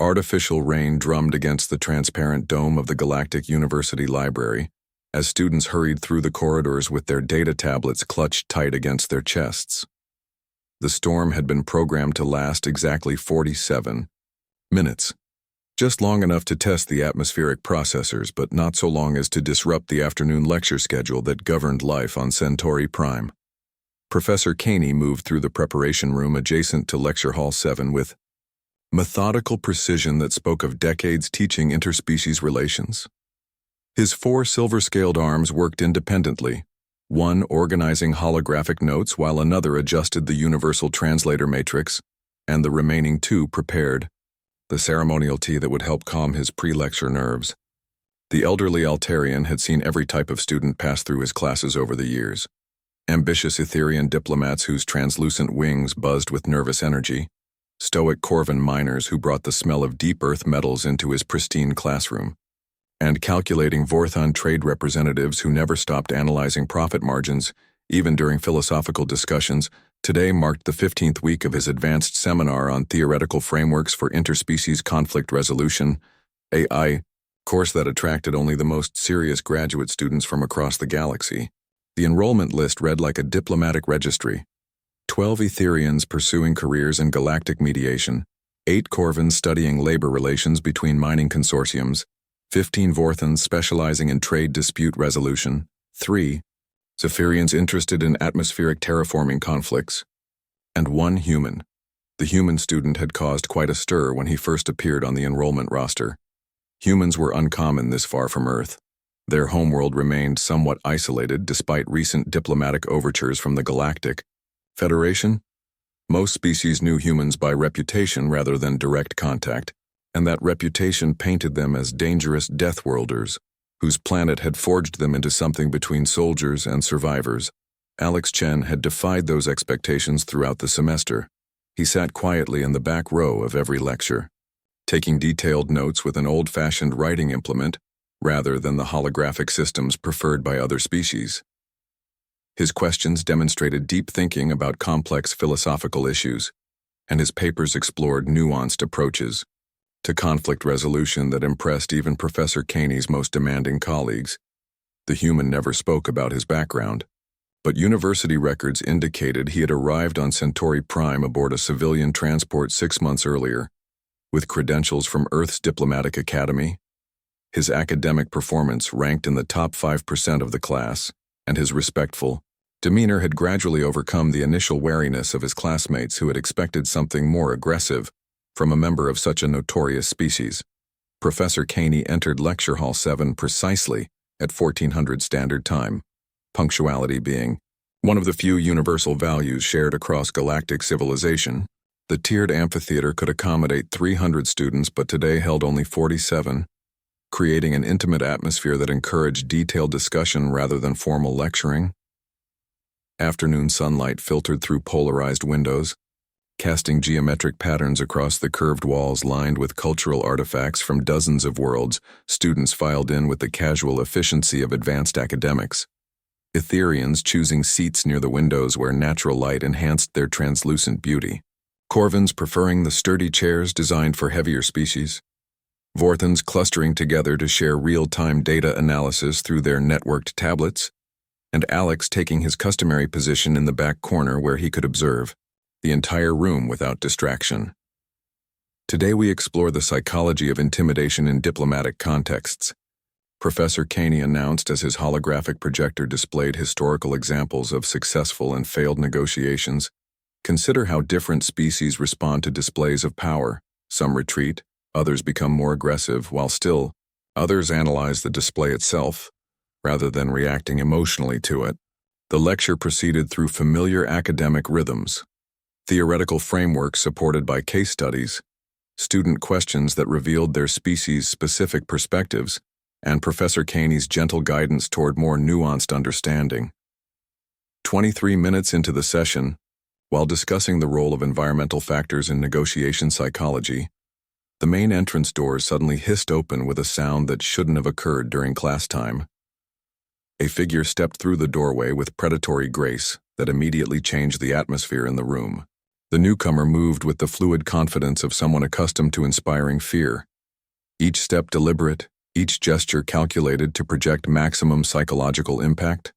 Artificial rain drummed against the transparent dome of the Galactic University Library as students hurried through the corridors with their data tablets clutched tight against their chests. The storm had been programmed to last exactly 47 minutes, just long enough to test the atmospheric processors, but not so long as to disrupt the afternoon lecture schedule that governed life on Centauri Prime. Professor Caney moved through the preparation room adjacent to Lecture Hall 7 with methodical precision that spoke of decades teaching interspecies relations. His 4 silver-scaled arms worked independently, one organizing holographic notes while another adjusted the universal translator matrix, and the remaining 2 prepared the ceremonial tea that would help calm his pre-lecture nerves. The elderly Altarian had seen every type of student pass through his classes over the years. Ambitious Etherian diplomats whose translucent wings buzzed with nervous energy, stoic Corvan miners who brought the smell of deep earth metals into his pristine classroom, and calculating Vorthon trade representatives who never stopped analyzing profit margins, even during philosophical discussions. Today marked the 15th week of his advanced seminar on theoretical frameworks for interspecies conflict resolution, AI, course that attracted only the most serious graduate students from across the galaxy. The enrollment list read like a diplomatic registry. 12 Etherians pursuing careers in galactic mediation, 8 Corvans studying labor relations between mining consortiums, 15 Vorthons specializing in trade dispute resolution, 3 Zephyrians interested in atmospheric terraforming conflicts, and 1 human. The human student had caused quite a stir when he first appeared on the enrollment roster. Humans were uncommon this far from Earth. Their homeworld remained somewhat isolated despite recent diplomatic overtures from the Galactic Federation. Most species knew humans by reputation rather than direct contact, and that reputation painted them as dangerous deathworlders, whose planet had forged them into something between soldiers and survivors. Alex Chen had defied those expectations throughout the semester. He sat quietly in the back row of every lecture, taking detailed notes with an old-fashioned writing implement rather than the holographic systems preferred by other species. His questions demonstrated deep thinking about complex philosophical issues, and his papers explored nuanced approaches to conflict resolution that impressed even Professor Caney's most demanding colleagues. The human never spoke about his background, but university records indicated he had arrived on Centauri Prime aboard a civilian transport 6 months earlier, with credentials from Earth's diplomatic academy. His academic performance ranked in the top 5% of the class, and his respectful demeanor had gradually overcome the initial wariness of his classmates who had expected something more aggressive from a member of such a notorious species. Professor Caney entered Lecture Hall 7 precisely at 1400 Standard Time, punctuality being one of the few universal values shared across galactic civilization. The tiered amphitheater could accommodate 300 students, but today held only 47, creating an intimate atmosphere that encouraged detailed discussion rather than formal lecturing. Afternoon sunlight filtered through polarized windows, casting geometric patterns across the curved walls lined with cultural artifacts from dozens of worlds. Students filed in with the casual efficiency of advanced academics. Etherians choosing seats near the windows where natural light enhanced their translucent beauty. Corvans preferring the sturdy chairs designed for heavier species. Vorthons clustering together to share real-time data analysis through their networked tablets. And Alex taking his customary position in the back corner where he could observe the entire room without distraction. Today we explore the psychology of intimidation in diplomatic contexts. Professor Caney announced as his holographic projector displayed historical examples of successful and failed negotiations. Consider how different species respond to displays of power. Some retreat, others become more aggressive, while still others analyze the display itself, rather than reacting emotionally to it. The lecture proceeded through familiar academic rhythms, theoretical frameworks supported by case studies, student questions that revealed their species-specific perspectives, and Professor Caney's gentle guidance toward more nuanced understanding. 23 minutes into the session, while discussing the role of environmental factors in negotiation psychology, the main entrance doors suddenly hissed open with a sound that shouldn't have occurred during class time. A figure stepped through the doorway with predatory grace that immediately changed the atmosphere in the room. The newcomer moved with the fluid confidence of someone accustomed to inspiring fear. Each step deliberate, each gesture calculated to project maximum psychological impact.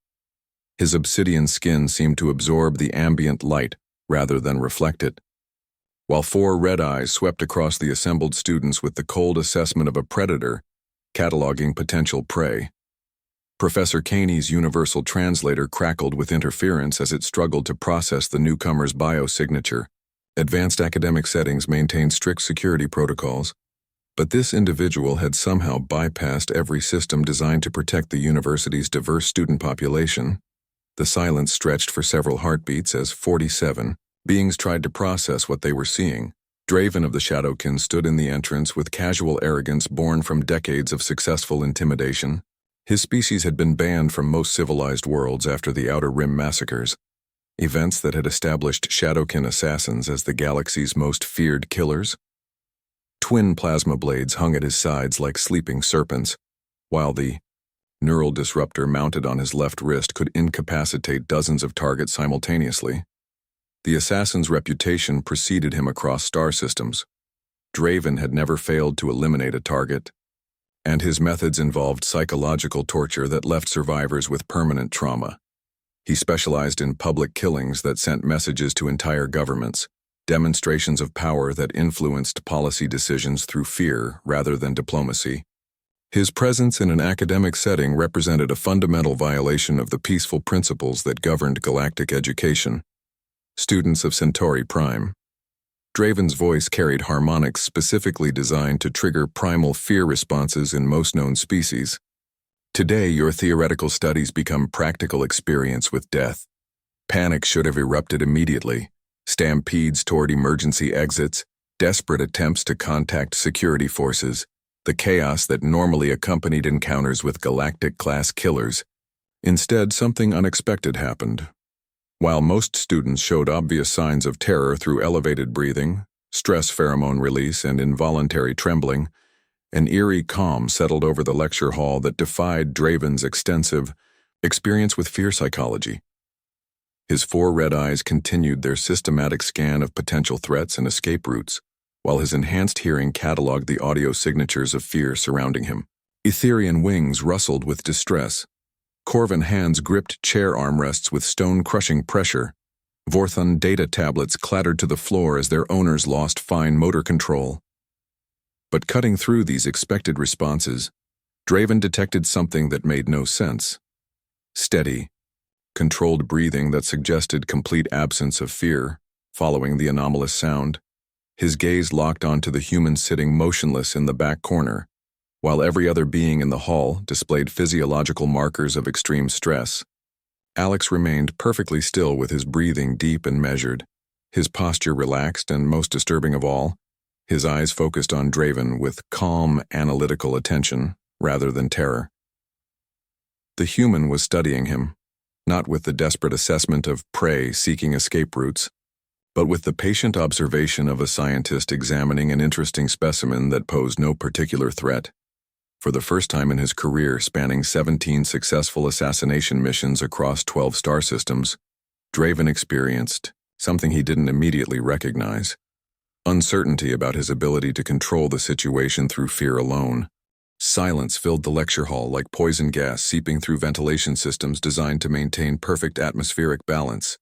His obsidian skin seemed to absorb the ambient light rather than reflect it, while 4 red eyes swept across the assembled students with the cold assessment of a predator, cataloging potential prey. Professor Caney's universal translator crackled with interference as it struggled to process the newcomer's biosignature. Advanced academic settings maintained strict security protocols, but this individual had somehow bypassed every system designed to protect the university's diverse student population. The silence stretched for several heartbeats as 47 beings tried to process what they were seeing. Draven of the Shadowkin stood in the entrance with casual arrogance born from decades of successful intimidation. His species had been banned from most civilized worlds after the Outer Rim massacres, events that had established Shadowkin assassins as the galaxy's most feared killers. Twin plasma blades hung at his sides like sleeping serpents, while the neural disruptor mounted on his left wrist could incapacitate dozens of targets simultaneously. The assassin's reputation preceded him across star systems. Draven had never failed to eliminate a target, and his methods involved psychological torture that left survivors with permanent trauma. He specialized in public killings that sent messages to entire governments, demonstrations of power that influenced policy decisions through fear rather than diplomacy. His presence in an academic setting represented a fundamental violation of the peaceful principles that governed galactic education. Students of Centauri Prime. Draven's voice carried harmonics specifically designed to trigger primal fear responses in most known species. Today, your theoretical studies become practical experience with death. Panic should have erupted immediately. Stampedes toward emergency exits, desperate attempts to contact security forces, the chaos that normally accompanied encounters with galactic-class killers. Instead, something unexpected happened. While most students showed obvious signs of terror through elevated breathing, stress pheromone release, and involuntary trembling, an eerie calm settled over the lecture hall that defied Draven's extensive experience with fear psychology. His 4 red eyes continued their systematic scan of potential threats and escape routes, while his enhanced hearing cataloged the audio signatures of fear surrounding him. Etherian wings rustled with distress. Corvin hands gripped chair armrests with stone-crushing pressure. Vorthon data tablets clattered to the floor as their owners lost fine motor control. But cutting through these expected responses, Draven detected something that made no sense. Steady, controlled breathing that suggested complete absence of fear, following the anomalous sound. His gaze locked onto the human sitting motionless in the back corner, while every other being in the hall displayed physiological markers of extreme stress. Alex remained perfectly still with his breathing deep and measured, his posture relaxed and, most disturbing of all, his eyes focused on Draven with calm, analytical attention rather than terror. The human was studying him, not with the desperate assessment of prey seeking escape routes, but with the patient observation of a scientist examining an interesting specimen that posed no particular threat. For the first time in his career spanning 17 successful assassination missions across 12 star systems, Draven experienced something he didn't immediately recognize: uncertainty about his ability to control the situation through fear alone. Silence filled the lecture hall like poison gas seeping through ventilation systems designed to maintain perfect atmospheric balance.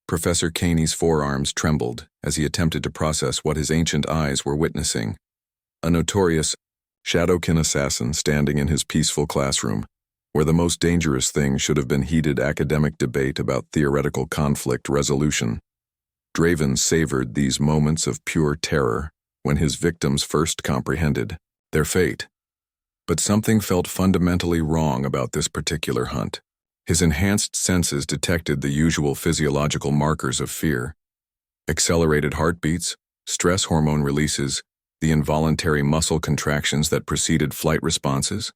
Professor Caney's forearms trembled as he attempted to process what his ancient eyes were witnessing. A notorious Shadowkin assassin standing in his peaceful classroom, where the most dangerous thing should have been heated academic debate about theoretical conflict resolution. Draven savored these moments of pure terror when his victims first comprehended their fate. But something felt fundamentally wrong about this particular hunt. His enhanced senses detected the usual physiological markers of fear: accelerated heartbeats, stress hormone releases, the involuntary muscle contractions that preceded flight responses.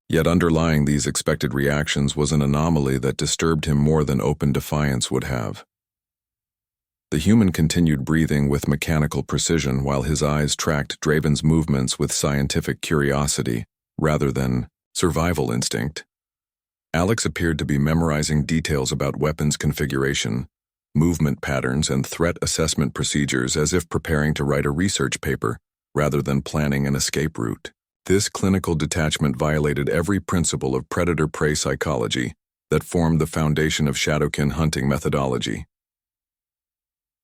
Yet underlying these expected reactions was an anomaly that disturbed him more than open defiance would have. The human continued breathing with mechanical precision while his eyes tracked Draven's movements with scientific curiosity rather than survival instinct. Alex appeared to be memorizing details about weapons configuration, movement patterns, and threat assessment procedures as if preparing to write a research paper rather than planning an escape route. This clinical detachment violated every principle of predator-prey psychology that formed the foundation of shadowkin hunting methodology.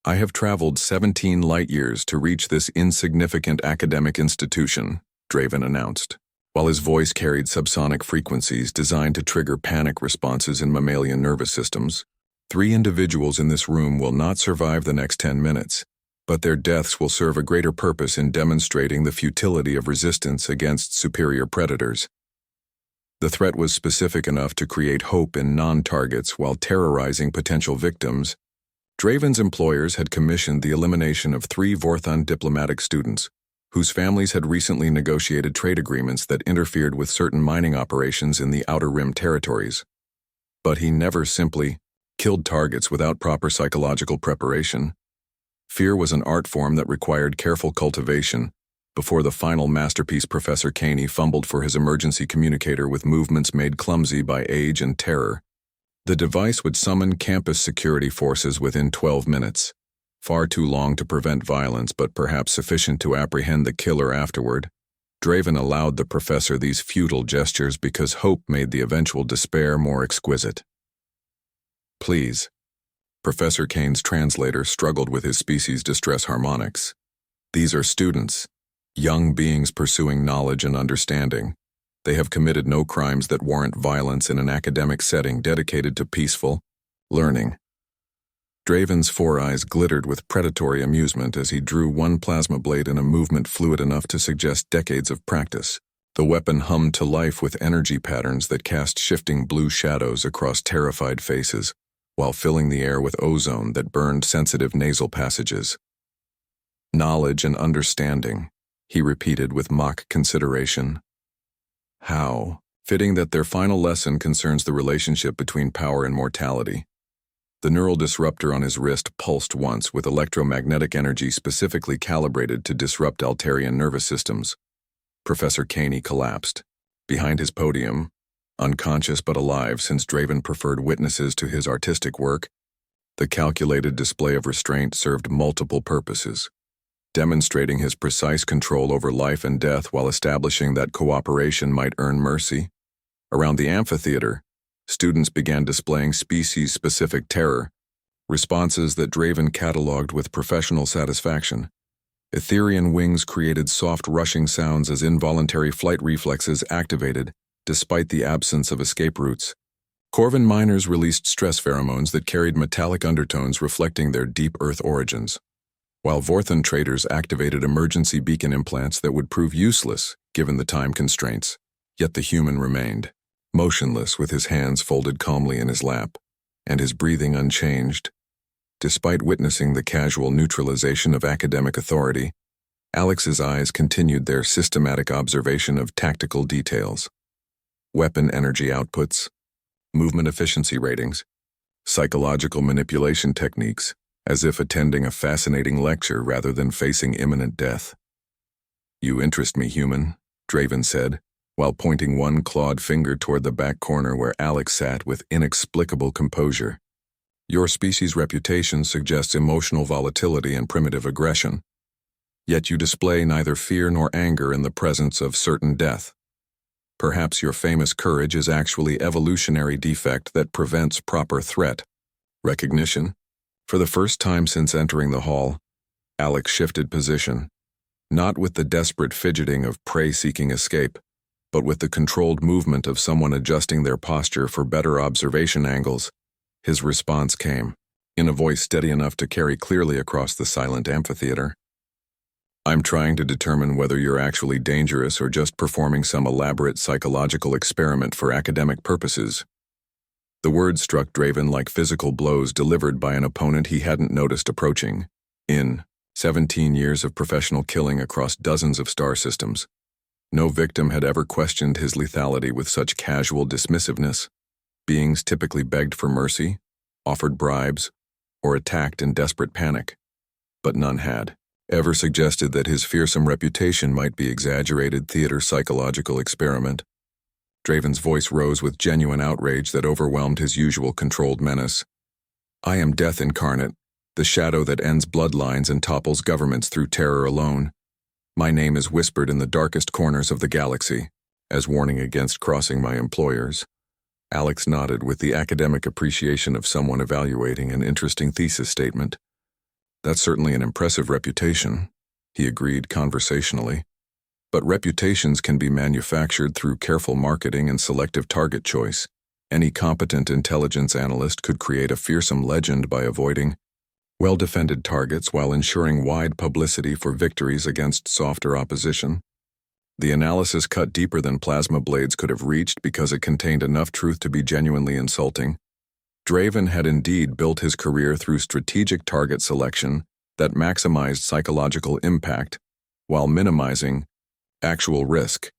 I have traveled 17 light-years to reach this insignificant academic institution, Draven announced, while his voice carried subsonic frequencies designed to trigger panic responses in mammalian nervous systems. 3 individuals in this room will not survive the next 10 minutes, but their deaths will serve a greater purpose in demonstrating the futility of resistance against superior predators. The threat was specific enough to create hope in non-targets while terrorizing potential victims. Draven's employers had commissioned the elimination of 3 Vorthon diplomatic students, whose families had recently negotiated trade agreements that interfered with certain mining operations in the Outer Rim territories. But he never simply killed targets without proper psychological preparation. Fear was an art form that required careful cultivation. Before the final masterpiece, Professor Caney fumbled for his emergency communicator with movements made clumsy by age and terror. The device would summon campus security forces within 12 minutes. Far too long to prevent violence, but perhaps sufficient to apprehend the killer afterward. Draven allowed the professor these futile gestures because hope made the eventual despair more exquisite. Please. Professor Kane's translator struggled with his species' distress harmonics. These are students, young beings pursuing knowledge and understanding. They have committed no crimes that warrant violence in an academic setting dedicated to peaceful learning. Draven's 4 eyes glittered with predatory amusement as he drew one plasma blade in a movement fluid enough to suggest decades of practice. The weapon hummed to life with energy patterns that cast shifting blue shadows across terrified faces, while filling the air with ozone that burned sensitive nasal passages. Knowledge and understanding, he repeated with mock consideration. How fitting that their final lesson concerns the relationship between power and mortality. The neural disruptor on his wrist pulsed once with electromagnetic energy specifically calibrated to disrupt Alterian nervous systems. Professor Caney collapsed. Behind his podium, unconscious but alive since Draven preferred witnesses to his artistic work, the calculated display of restraint served multiple purposes, demonstrating his precise control over life and death while establishing that cooperation might earn mercy. Around the amphitheater, students began displaying species-specific terror, responses that Draven catalogued with professional satisfaction. Etherian wings created soft rushing sounds as involuntary flight reflexes activated, despite the absence of escape routes. Corvin miners released stress pheromones that carried metallic undertones reflecting their deep Earth origins, while Vorthon traders activated emergency beacon implants that would prove useless given the time constraints. Yet the human remained, motionless with his hands folded calmly in his lap, and his breathing unchanged. Despite witnessing the casual neutralization of academic authority, Alex's eyes continued their systematic observation of tactical details. Weapon energy outputs, movement efficiency ratings, psychological manipulation techniques, as if attending a fascinating lecture rather than facing imminent death. "You interest me, human," Draven said, while pointing one clawed finger toward the back corner where Alex sat with inexplicable composure. "Your species' reputation suggests emotional volatility and primitive aggression, yet you display neither fear nor anger in the presence of certain death. Perhaps your famous courage is actually evolutionary defect that prevents proper threat recognition." For the first time since entering the hall, Alex shifted position, not with the desperate fidgeting of prey seeking escape, but with the controlled movement of someone adjusting their posture for better observation angles. His response came, in a voice steady enough to carry clearly across the silent amphitheater. "I'm trying to determine whether you're actually dangerous or just performing some elaborate psychological experiment for academic purposes." The words struck Draven like physical blows delivered by an opponent he hadn't noticed approaching. In 17 years of professional killing across dozens of star systems, no victim had ever questioned his lethality with such casual dismissiveness. Beings typically begged for mercy, offered bribes, or attacked in desperate panic, but none had ever suggested that his fearsome reputation might be exaggerated theater psychological experiment. Draven's voice rose with genuine outrage that overwhelmed his usual controlled menace. I am death incarnate, the shadow that ends bloodlines and topples governments through terror alone. My name is whispered in the darkest corners of the galaxy, as warning against crossing my employers. Alex nodded with the academic appreciation of someone evaluating an interesting thesis statement. That's certainly an impressive reputation, he agreed conversationally. But reputations can be manufactured through careful marketing and selective target choice. Any competent intelligence analyst could create a fearsome legend by avoiding well-defended targets while ensuring wide publicity for victories against softer opposition. The analysis cut deeper than plasma blades could have reached because it contained enough truth to be genuinely insulting. Draven had indeed built his career through strategic target selection that maximized psychological impact while minimizing actual risk.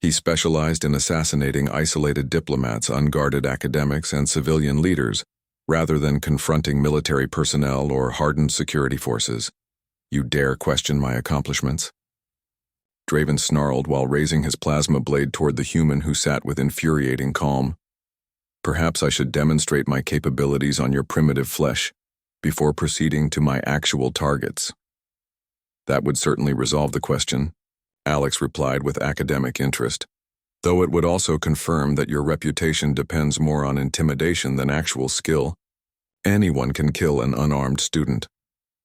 He specialized in assassinating isolated diplomats, unguarded academics, and civilian leaders, rather than confronting military personnel or hardened security forces. You dare question my accomplishments? Draven snarled while raising his plasma blade toward the human who sat with infuriating calm. Perhaps I should demonstrate my capabilities on your primitive flesh before proceeding to my actual targets. That would certainly resolve the question, Alex replied with academic interest, though it would also confirm that your reputation depends more on intimidation than actual skill. Anyone can kill an unarmed student.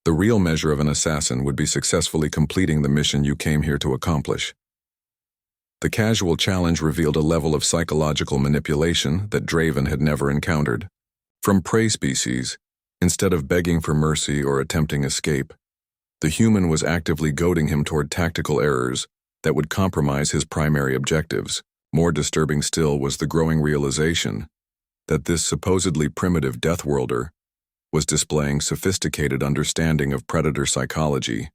The real measure of an assassin would be successfully completing the mission you came here to accomplish. The casual challenge revealed a level of psychological manipulation that Draven had never encountered. From prey species, instead of begging for mercy or attempting escape, the human was actively goading him toward tactical errors that would compromise his primary objectives. More disturbing still was the growing realization that this supposedly primitive Deathworlder was displaying sophisticated understanding of predator psychology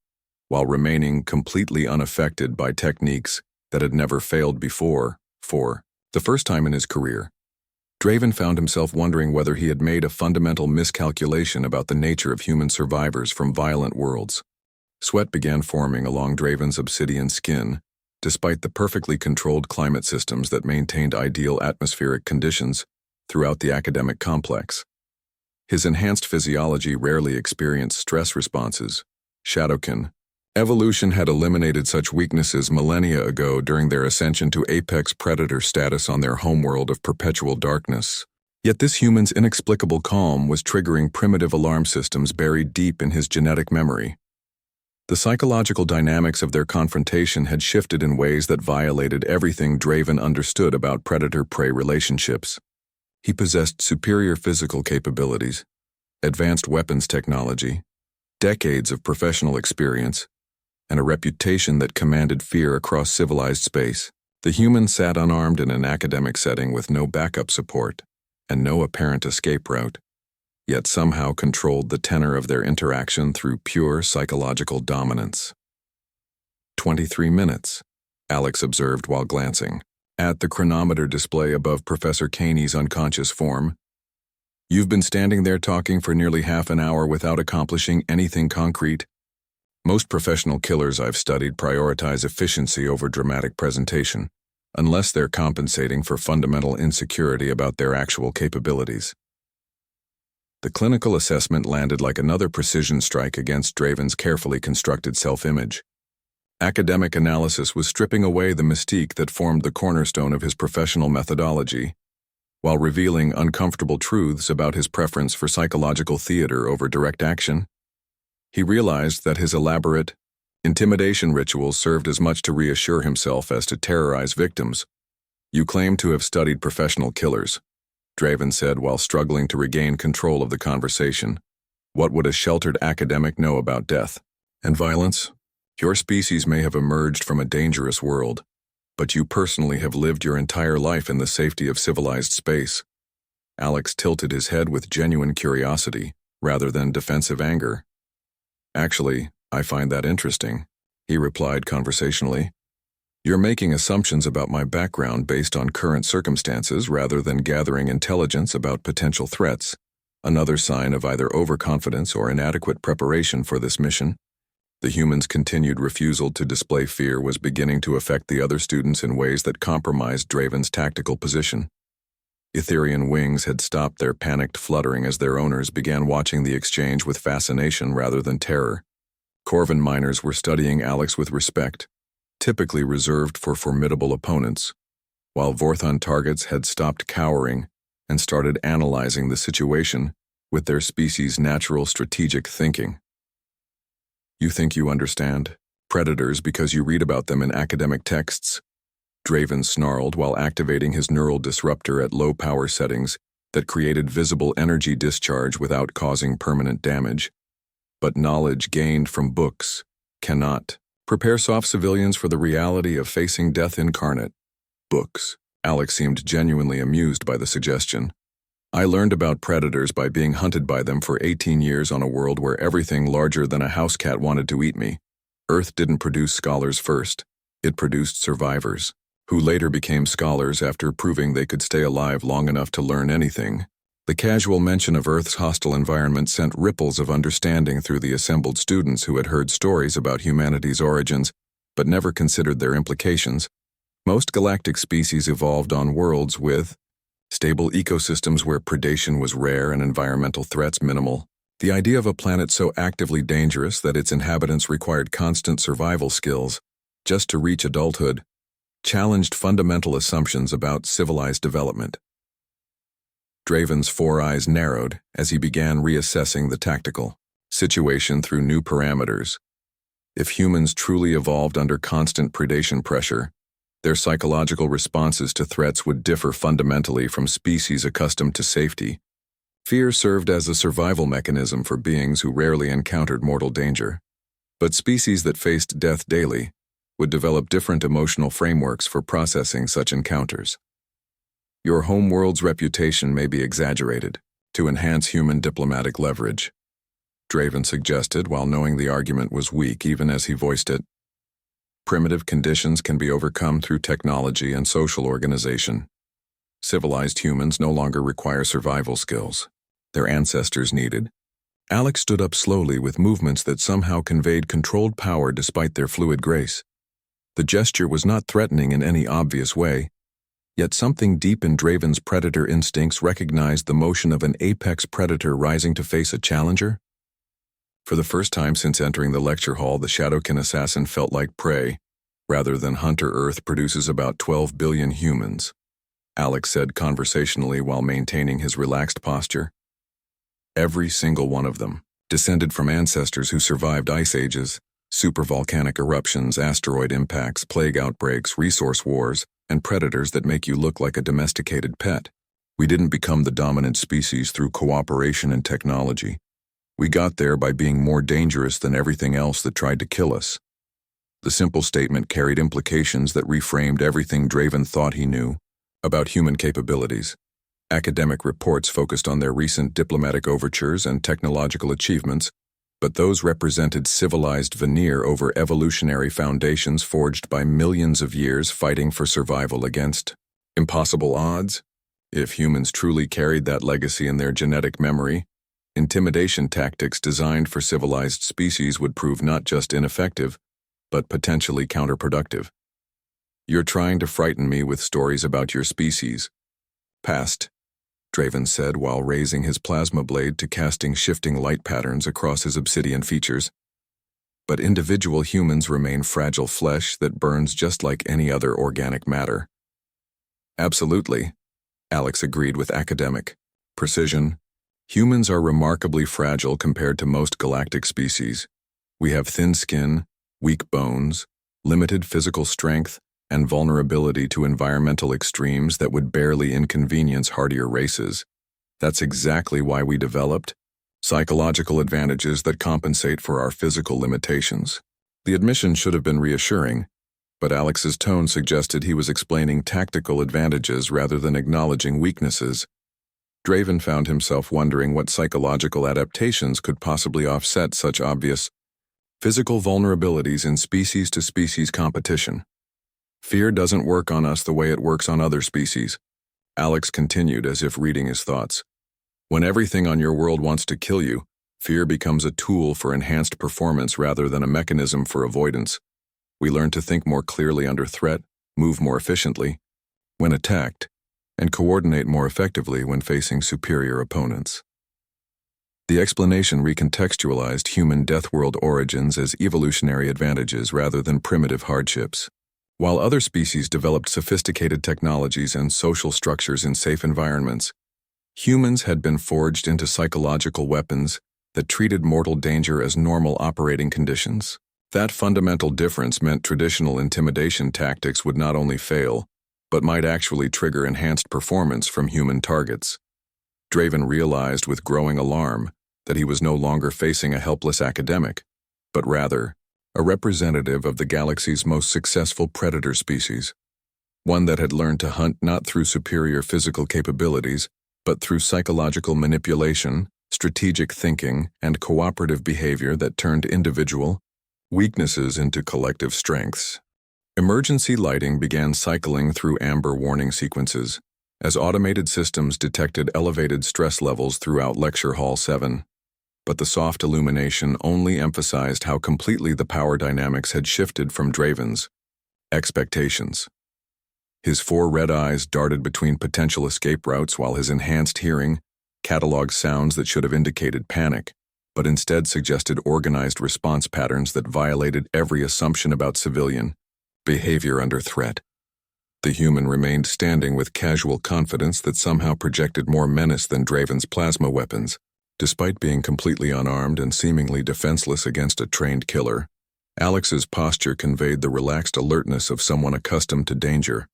while remaining completely unaffected by techniques that had never failed before. For the first time in his career, Draven found himself wondering whether he had made a fundamental miscalculation about the nature of human survivors from violent worlds. Sweat began forming along Draven's obsidian skin, despite the perfectly controlled climate systems that maintained ideal atmospheric conditions throughout the academic complex. His enhanced physiology rarely experienced stress responses. Shadowkin. Evolution had eliminated such weaknesses millennia ago during their ascension to apex predator status on their homeworld of perpetual darkness. Yet this human's inexplicable calm was triggering primitive alarm systems buried deep in his genetic memory. The psychological dynamics of their confrontation had shifted in ways that violated everything Draven understood about predator-prey relationships. He possessed superior physical capabilities, advanced weapons technology, decades of professional experience, and a reputation that commanded fear across civilized space. The human sat unarmed in an academic setting with no backup support and no apparent escape route, yet somehow controlled the tenor of their interaction through pure psychological dominance. 23 minutes, Alex observed while glancing at the chronometer display above Professor Caney's unconscious form. You've been standing there talking for nearly half an hour without accomplishing anything concrete. Most professional killers I've studied prioritize efficiency over dramatic presentation, unless they're compensating for fundamental insecurity about their actual capabilities. The clinical assessment landed like another precision strike against Draven's carefully constructed self-image. Academic analysis was stripping away the mystique that formed the cornerstone of his professional methodology, while revealing uncomfortable truths about his preference for psychological theater over direct action. He realized that his elaborate intimidation rituals served as much to reassure himself as to terrorize victims. You claim to have studied professional killers, Draven said while struggling to regain control of the conversation. What would a sheltered academic know about death and violence? Your species may have emerged from a dangerous world, but you personally have lived your entire life in the safety of civilized space. Alex tilted his head with genuine curiosity, rather than defensive anger. Actually, I find that interesting, he replied conversationally. You're making assumptions about my background based on current circumstances rather than gathering intelligence about potential threats, another sign of either overconfidence or inadequate preparation for this mission. The human's continued refusal to display fear was beginning to affect the other students in ways that compromised Draven's tactical position. Etherian wings had stopped their panicked fluttering as their owners began watching the exchange with fascination rather than terror. Corvin miners were studying Alex with respect, typically reserved for formidable opponents, while Vorthon targets had stopped cowering and started analyzing the situation with their species' natural strategic thinking. You think you understand predators because you read about them in academic texts? Draven snarled while activating his neural disruptor at low power settings that created visible energy discharge without causing permanent damage. But knowledge gained from books cannot prepare soft civilians for the reality of facing death incarnate. Books. Alex seemed genuinely amused by the suggestion. I learned about predators by being hunted by them for 18 years on a world where everything larger than a house cat wanted to eat me. Earth didn't produce scholars first. It produced survivors, who later became scholars after proving they could stay alive long enough to learn anything. The casual mention of Earth's hostile environment sent ripples of understanding through the assembled students who had heard stories about humanity's origins, but never considered their implications. Most galactic species evolved on worlds with stable ecosystems where predation was rare and environmental threats minimal. The idea of a planet so actively dangerous that its inhabitants required constant survival skills just to reach adulthood challenged fundamental assumptions about civilized development. Draven's four eyes narrowed as he began reassessing the tactical situation through new parameters. If humans truly evolved under constant predation pressure, their psychological responses to threats would differ fundamentally from species accustomed to safety. Fear served as a survival mechanism for beings who rarely encountered mortal danger. But species that faced death daily would develop different emotional frameworks for processing such encounters. Your homeworld's reputation may be exaggerated to enhance human diplomatic leverage, Draven suggested while knowing the argument was weak even as he voiced it. Primitive conditions can be overcome through technology and social organization. Civilized humans no longer require survival skills their ancestors needed. Alex stood up slowly with movements that somehow conveyed controlled power despite their fluid grace. The gesture was not threatening in any obvious way, yet something deep in Draven's predator instincts recognized the motion of an apex predator rising to face a challenger. For the first time since entering the lecture hall, the Shadowkin assassin felt like prey, rather than hunter. Earth produces about 12 billion humans, Alex said conversationally while maintaining his relaxed posture. Every single one of them descended from ancestors who survived ice ages, supervolcanic eruptions, asteroid impacts, plague outbreaks, resource wars, and predators that make you look like a domesticated pet. We didn't become the dominant species through cooperation and technology. We got there by being more dangerous than everything else that tried to kill us. The simple statement carried implications that reframed everything Draven thought he knew about human capabilities. Academic reports focused on their recent diplomatic overtures and technological achievements, but those represented civilized veneer over evolutionary foundations forged by millions of years fighting for survival against impossible odds. If humans truly carried that legacy in their genetic memory, intimidation tactics designed for civilized species would prove not just ineffective, but potentially counterproductive. You're trying to frighten me with stories about your species. Past, Draven said while raising his plasma blade to casting shifting light patterns across his obsidian features. But individual humans remain fragile flesh that burns just like any other organic matter. Absolutely, Alex agreed with academic precision. Humans are remarkably fragile compared to most galactic species. We have thin skin, weak bones, limited physical strength, and vulnerability to environmental extremes that would barely inconvenience hardier races. That's exactly why we developed psychological advantages that compensate for our physical limitations. The admission should have been reassuring, but Alex's tone suggested he was explaining tactical advantages rather than acknowledging weaknesses. Draven found himself wondering what psychological adaptations could possibly offset such obvious physical vulnerabilities in species-to-species competition. Fear doesn't work on us the way it works on other species, Alex continued as if reading his thoughts. When everything on your world wants to kill you, fear becomes a tool for enhanced performance rather than a mechanism for avoidance. We learn to think more clearly under threat, move more efficiently. When attacked, and coordinate more effectively when facing superior opponents. The explanation recontextualized human deathworld origins as evolutionary advantages rather than primitive hardships. While other species developed sophisticated technologies and social structures in safe environments, humans had been forged into psychological weapons that treated mortal danger as normal operating conditions. That fundamental difference meant traditional intimidation tactics would not only fail, but might actually trigger enhanced performance from human targets. Draven realized with growing alarm that he was no longer facing a helpless academic, but rather a representative of the galaxy's most successful predator species, one that had learned to hunt not through superior physical capabilities, but through psychological manipulation, strategic thinking, and cooperative behavior that turned individual weaknesses into collective strengths. Emergency lighting began cycling through amber warning sequences as automated systems detected elevated stress levels throughout Lecture Hall 7. But the soft illumination only emphasized how completely the power dynamics had shifted from Draven's expectations. His 4 red eyes darted between potential escape routes while his enhanced hearing cataloged sounds that should have indicated panic, but instead suggested organized response patterns that violated every assumption about civilian behavior under threat. The human remained standing with casual confidence that somehow projected more menace than Draven's plasma weapons. Despite being completely unarmed and seemingly defenseless against a trained killer, Alex's posture conveyed the relaxed alertness of someone accustomed to danger,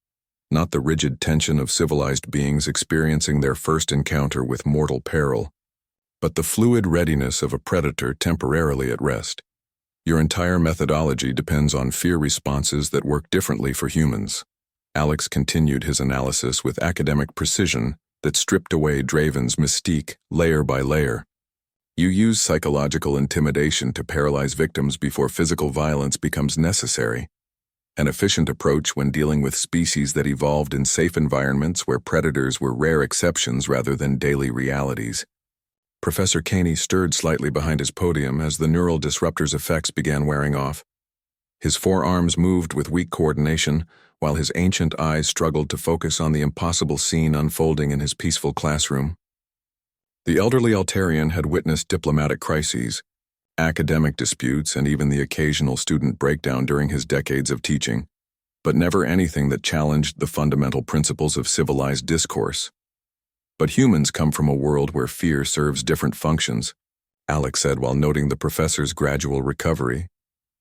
not the rigid tension of civilized beings experiencing their first encounter with mortal peril, but the fluid readiness of a predator temporarily at rest. Your entire methodology depends on fear responses that work differently for humans. Alex continued his analysis with academic precision that stripped away Draven's mystique layer by layer. You use psychological intimidation to paralyze victims before physical violence becomes necessary. An efficient approach when dealing with species that evolved in safe environments where predators were rare exceptions rather than daily realities. Professor Caney stirred slightly behind his podium as the neural disruptor's effects began wearing off. His forearms moved with weak coordination, while his ancient eyes struggled to focus on the impossible scene unfolding in his peaceful classroom. The elderly Altarian had witnessed diplomatic crises, academic disputes, and even the occasional student breakdown during his decades of teaching, but never anything that challenged the fundamental principles of civilized discourse. But humans come from a world where fear serves different functions, Alex said while noting the professor's gradual recovery.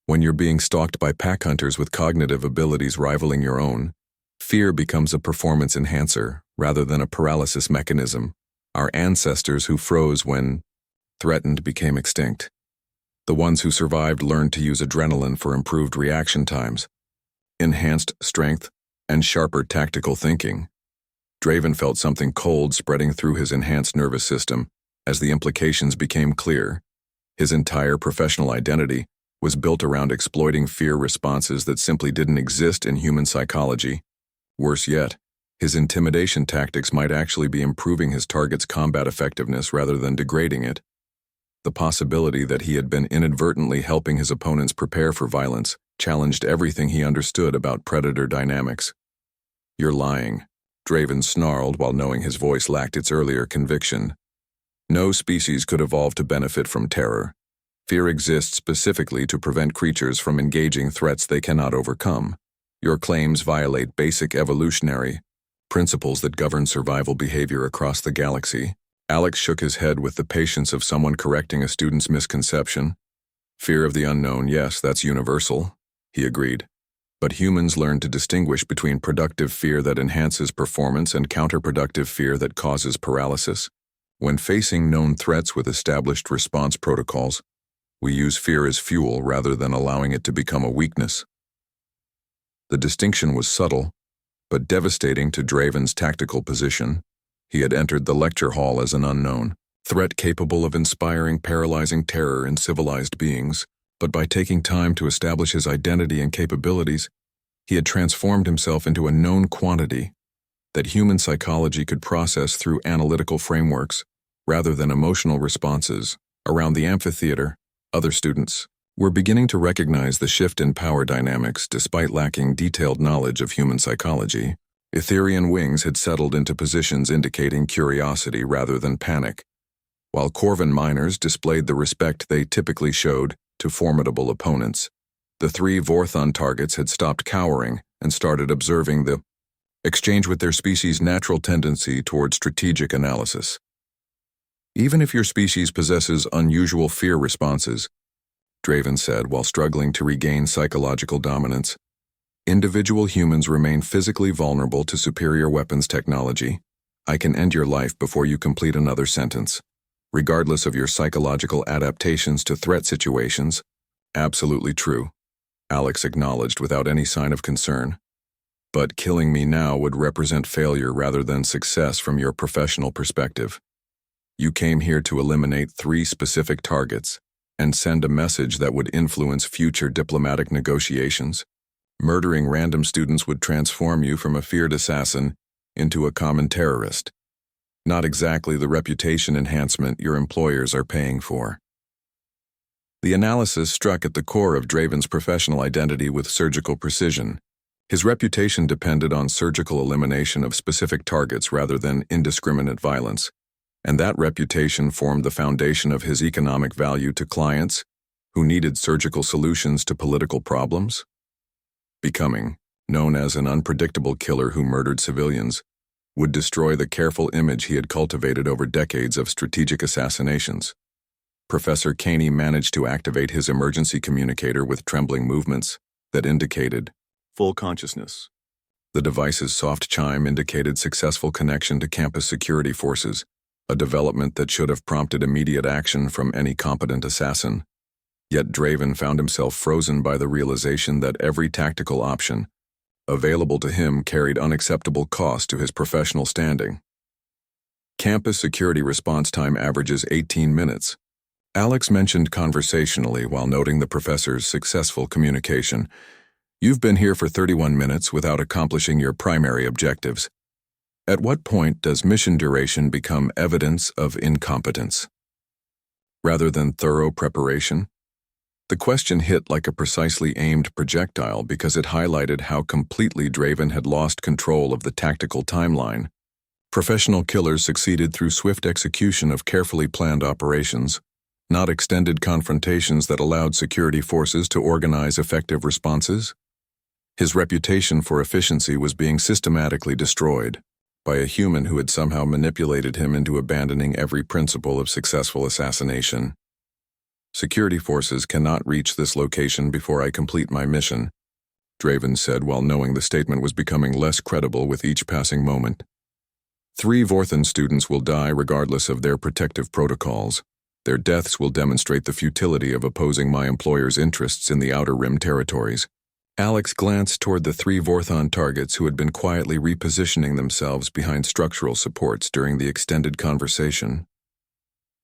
When you're being stalked by pack hunters with cognitive abilities rivaling your own, fear becomes a performance enhancer rather than a paralysis mechanism. Our ancestors who froze when threatened became extinct. The ones who survived learned to use adrenaline for improved reaction times, enhanced strength, and sharper tactical thinking. Draven felt something cold spreading through his enhanced nervous system as the implications became clear. His entire professional identity was built around exploiting fear responses that simply didn't exist in human psychology. Worse yet, his intimidation tactics might actually be improving his target's combat effectiveness rather than degrading it. The possibility that he had been inadvertently helping his opponents prepare for violence challenged everything he understood about predator dynamics. "You're lying," Draven snarled while knowing his voice lacked its earlier conviction. No species could evolve to benefit from terror. Fear exists specifically to prevent creatures from engaging threats they cannot overcome. Your claims violate basic evolutionary principles that govern survival behavior across the galaxy. Alex shook his head with the patience of someone correcting a student's misconception. Fear of the unknown, yes, that's universal, he agreed. But humans learn to distinguish between productive fear that enhances performance and counterproductive fear that causes paralysis. When facing known threats with established response protocols, we use fear as fuel rather than allowing it to become a weakness. The distinction was subtle, but devastating to Draven's tactical position. He had entered the lecture hall as an unknown threat capable of inspiring paralyzing terror in civilized beings, but by taking time to establish his identity and capabilities, he had transformed himself into a known quantity that human psychology could process through analytical frameworks rather than emotional responses. Around the amphitheater, other students were beginning to recognize the shift in power dynamics despite lacking detailed knowledge of human psychology. Etherian wings had settled into positions indicating curiosity rather than panic, while Corvin miners displayed the respect they typically showed to formidable opponents. The three Vorthon targets had stopped cowering and started observing the exchange with their species' natural tendency toward strategic analysis. Even if your species possesses unusual fear responses, Draven said while struggling to regain psychological dominance, individual humans remain physically vulnerable to superior weapons technology. I can end your life before you complete another sentence, regardless of your psychological adaptations to threat situations. Absolutely true, Alex acknowledged without any sign of concern. But killing me now would represent failure rather than success from your professional perspective. You came here to eliminate 3 specific targets and send a message that would influence future diplomatic negotiations. Murdering random students would transform you from a feared assassin into a common terrorist. Not exactly the reputation enhancement your employers are paying for. The analysis struck at the core of Draven's professional identity with surgical precision. His reputation depended on surgical elimination of specific targets rather than indiscriminate violence, and that reputation formed the foundation of his economic value to clients who needed surgical solutions to political problems. Becoming known as an unpredictable killer who murdered civilians would destroy the careful image he had cultivated over decades of strategic assassinations. Professor Caney managed to activate his emergency communicator with trembling movements that indicated full consciousness. The device's soft chime indicated successful connection to campus security forces, a development that should have prompted immediate action from any competent assassin. Yet Draven found himself frozen by the realization that every tactical option available to him carried unacceptable cost to his professional standing. Campus security response time averages 18 minutes. Alex mentioned conversationally while noting the professor's successful communication. You've been here for 31 minutes without accomplishing your primary objectives. At what point does mission duration become evidence of incompetence rather than thorough preparation? The question hit like a precisely aimed projectile because it highlighted how completely Draven had lost control of the tactical timeline. Professional killers succeeded through swift execution of carefully planned operations, not extended confrontations that allowed security forces to organize effective responses. His reputation for efficiency was being systematically destroyed by a human who had somehow manipulated him into abandoning every principle of successful assassination. Security forces cannot reach this location before I complete my mission, Draven said while knowing the statement was becoming less credible with each passing moment. 3 Vorthon students will die regardless of their protective protocols. Their deaths will demonstrate the futility of opposing my employer's interests in the Outer Rim territories. Alex glanced toward the 3 Vorthon targets who had been quietly repositioning themselves behind structural supports during the extended conversation.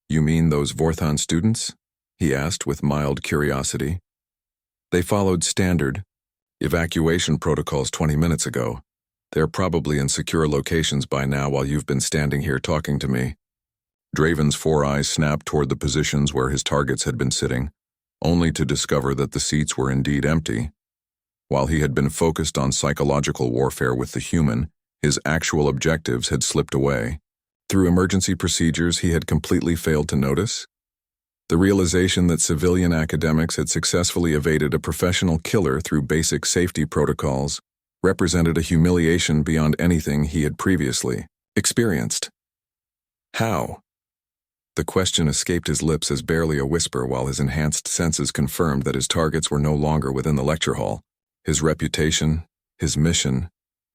You mean those Vorthon students? He asked with mild curiosity. They followed standard evacuation protocols 20 minutes ago. They're probably in secure locations by now while you've been standing here talking to me. Draven's 4 eyes snapped toward the positions where his targets had been sitting, only to discover that the seats were indeed empty. While he had been focused on psychological warfare with the human, his actual objectives had slipped away. Through emergency procedures he had completely failed to notice. The realization that civilian academics had successfully evaded a professional killer through basic safety protocols represented a humiliation beyond anything he had previously experienced. How? The question escaped his lips as barely a whisper while his enhanced senses confirmed that his targets were no longer within the lecture hall. His reputation, his mission,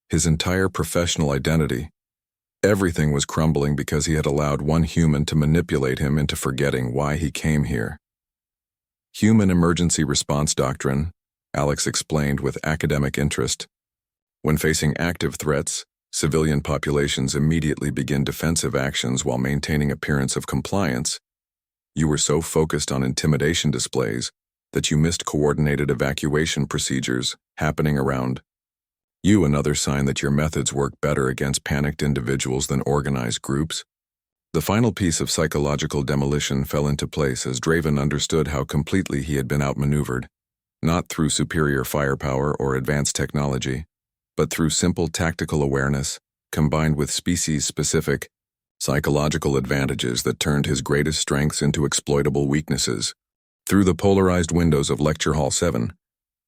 his entire professional identity. Everything was crumbling because he had allowed one human to manipulate him into forgetting why he came here. Human emergency response doctrine, Alex explained with academic interest. When facing active threats, civilian populations immediately begin defensive actions while maintaining appearance of compliance. You were so focused on intimidation displays that you missed coordinated evacuation procedures happening around you, another sign that your methods work better against panicked individuals than organized groups. The final piece of psychological demolition fell into place as Draven understood how completely he had been outmaneuvered, not through superior firepower or advanced technology, but through simple tactical awareness, combined with species-specific, psychological advantages that turned his greatest strengths into exploitable weaknesses. Through the polarized windows of Lecture Hall 7,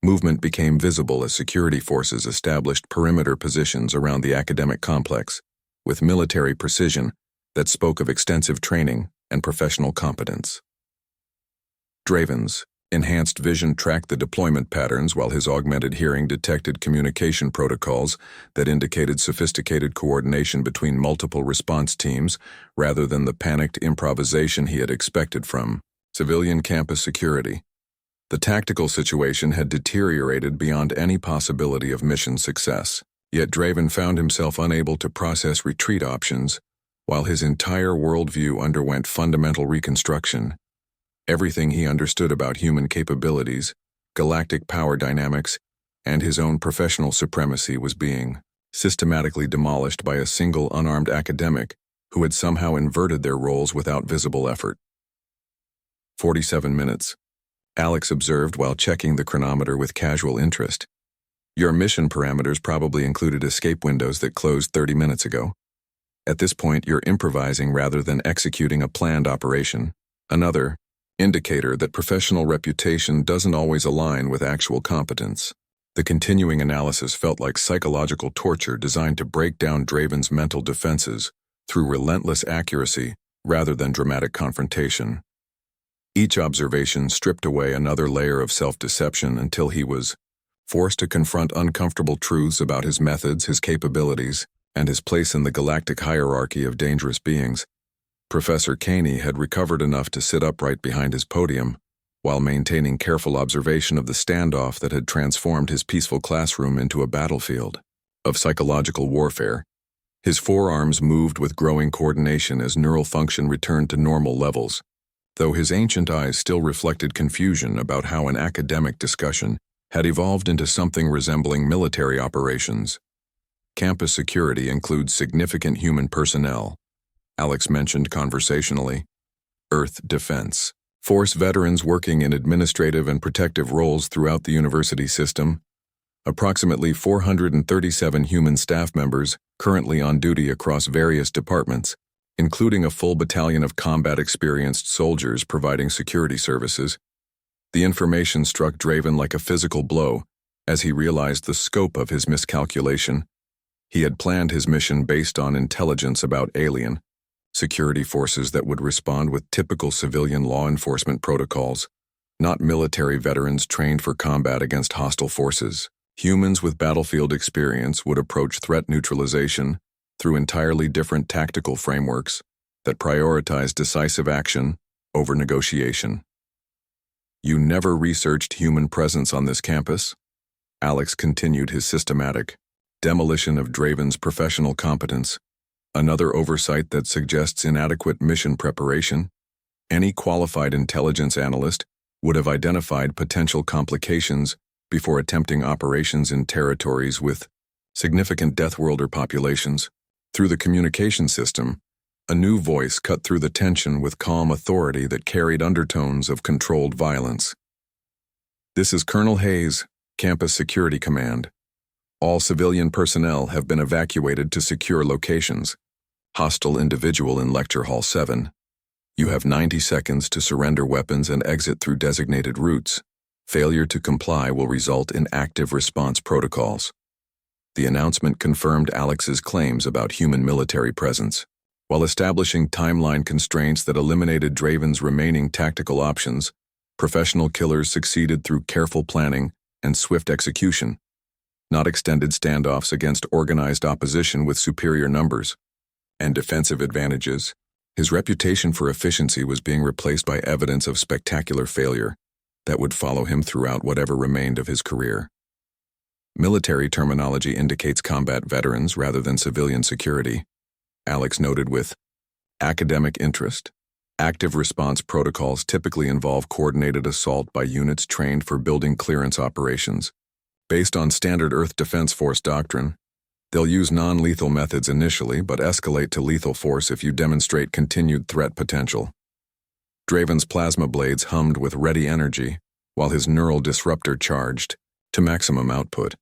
movement became visible as security forces established perimeter positions around the academic complex, with military precision that spoke of extensive training and professional competence. Draven's enhanced vision tracked the deployment patterns while his augmented hearing detected communication protocols that indicated sophisticated coordination between multiple response teams rather than the panicked improvisation he had expected from civilian campus security. The tactical situation had deteriorated beyond any possibility of mission success, yet Draven found himself unable to process retreat options while his entire worldview underwent fundamental reconstruction. Everything he understood about human capabilities, galactic power dynamics, and his own professional supremacy was being systematically demolished by a single unarmed academic who had somehow inverted their roles without visible effort. 47 minutes. Alex observed while checking the chronometer with casual interest. Your mission parameters probably included escape windows that closed 30 minutes ago. At this point, you're improvising rather than executing a planned operation. Another indicator that professional reputation doesn't always align with actual competence. The continuing analysis felt like psychological torture designed to break down Draven's mental defenses through relentless accuracy rather than dramatic confrontation. Each observation stripped away another layer of self-deception until he was forced to confront uncomfortable truths about his methods, his capabilities, and his place in the galactic hierarchy of dangerous beings. Professor Caney had recovered enough to sit upright behind his podium, while maintaining careful observation of the standoff that had transformed his peaceful classroom into a battlefield of psychological warfare. His forearms moved with growing coordination as neural function returned to normal levels, though his ancient eyes still reflected confusion about how an academic discussion had evolved into something resembling military operations. Campus security includes significant human personnel, Alex mentioned conversationally. Earth defense. Force veterans working in administrative and protective roles throughout the university system. Approximately 437 human staff members currently on duty across various departments, including a full battalion of combat-experienced soldiers providing security services. The information struck Draven like a physical blow as he realized the scope of his miscalculation. He had planned his mission based on intelligence about alien security forces that would respond with typical civilian law enforcement protocols, not military veterans trained for combat against hostile forces. Humans with battlefield experience would approach threat neutralization through entirely different tactical frameworks that prioritize decisive action over negotiation. You never researched human presence on this campus? Alex continued his systematic demolition of Draven's professional competence. Another oversight that suggests inadequate mission preparation. Any qualified intelligence analyst would have identified potential complications before attempting operations in territories with significant Deathworlder populations. Through the communication system, a new voice cut through the tension with calm authority that carried undertones of controlled violence. This is Colonel Hayes, Campus Security Command. All civilian personnel have been evacuated to secure locations. Hostile individual in Lecture Hall 7. You have 90 seconds to surrender weapons and exit through designated routes. Failure to comply will result in active response protocols. The announcement confirmed Alex's claims about human military presence, while establishing timeline constraints that eliminated Draven's remaining tactical options. Professional killers succeeded through careful planning and swift execution, not extended standoffs against organized opposition with superior numbers and defensive advantages. His reputation for efficiency was being replaced by evidence of spectacular failure that would follow him throughout whatever remained of his career. Military terminology indicates combat veterans rather than civilian security, Alex noted with academic interest. Active response protocols typically involve coordinated assault by units trained for building clearance operations. Based on standard Earth Defense Force doctrine, they'll use non-lethal methods initially but escalate to lethal force if you demonstrate continued threat potential. Draven's plasma blades hummed with ready energy, while his neural disruptor charged to maximum output.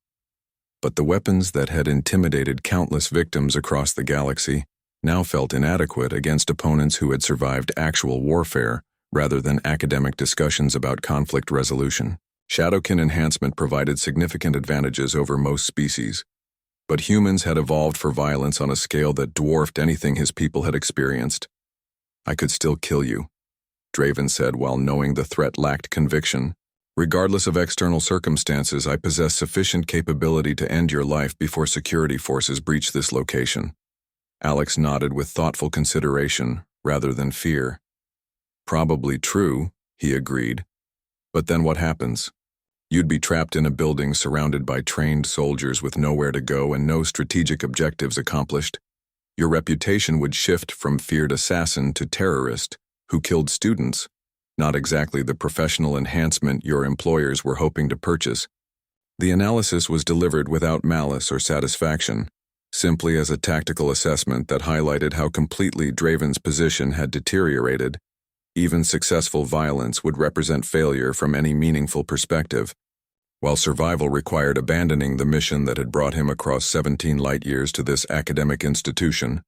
But the weapons that had intimidated countless victims across the galaxy now felt inadequate against opponents who had survived actual warfare rather than academic discussions about conflict resolution. Shadowkin enhancement provided significant advantages over most species, but humans had evolved for violence on a scale that dwarfed anything his people had experienced. "I could still kill you," Draven said while knowing the threat lacked conviction. "Regardless of external circumstances, I possess sufficient capability to end your life before security forces breach this location." Alex nodded with thoughtful consideration rather than fear. "Probably true," he agreed. "But then what happens? You'd be trapped in a building surrounded by trained soldiers with nowhere to go and no strategic objectives accomplished. Your reputation would shift from feared assassin to terrorist who killed students, not exactly the professional enhancement your employers were hoping to purchase." The analysis was delivered without malice or satisfaction, simply as a tactical assessment that highlighted how completely Draven's position had deteriorated. Even successful violence would represent failure from any meaningful perspective, while survival required abandoning the mission that had brought him across 17 light-years to this academic institution.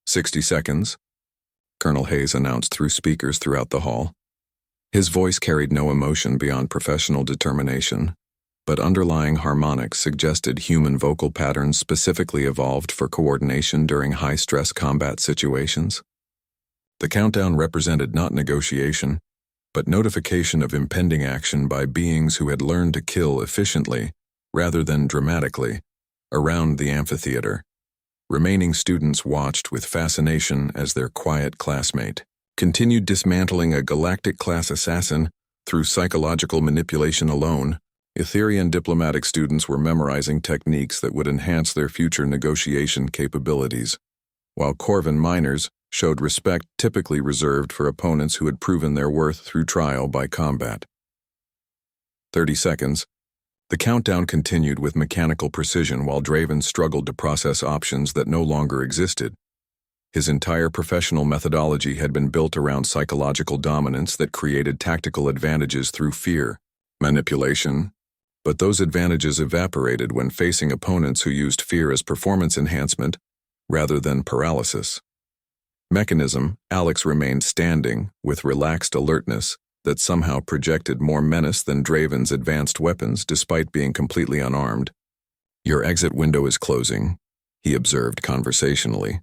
60 seconds, Colonel Hayes announced through speakers throughout the hall. His voice carried no emotion beyond professional determination, but underlying harmonics suggested human vocal patterns specifically evolved for coordination during high-stress combat situations. The countdown represented not negotiation, but notification of impending action by beings who had learned to kill efficiently, rather than dramatically, around the amphitheater. Remaining students watched with fascination as their quiet classmate continued dismantling a galactic-class assassin through psychological manipulation alone. Etherian diplomatic students were memorizing techniques that would enhance their future negotiation capabilities, while Corvin miners showed respect typically reserved for opponents who had proven their worth through trial by combat. 30 seconds. The countdown continued with mechanical precision while Draven struggled to process options that no longer existed. His entire professional methodology had been built around psychological dominance that created tactical advantages through fear, manipulation, but those advantages evaporated when facing opponents who used fear as performance enhancement rather than paralysis. Mechanism, Alex remained standing, with relaxed alertness that somehow projected more menace than Draven's advanced weapons despite being completely unarmed. "Your exit window is closing," he observed conversationally.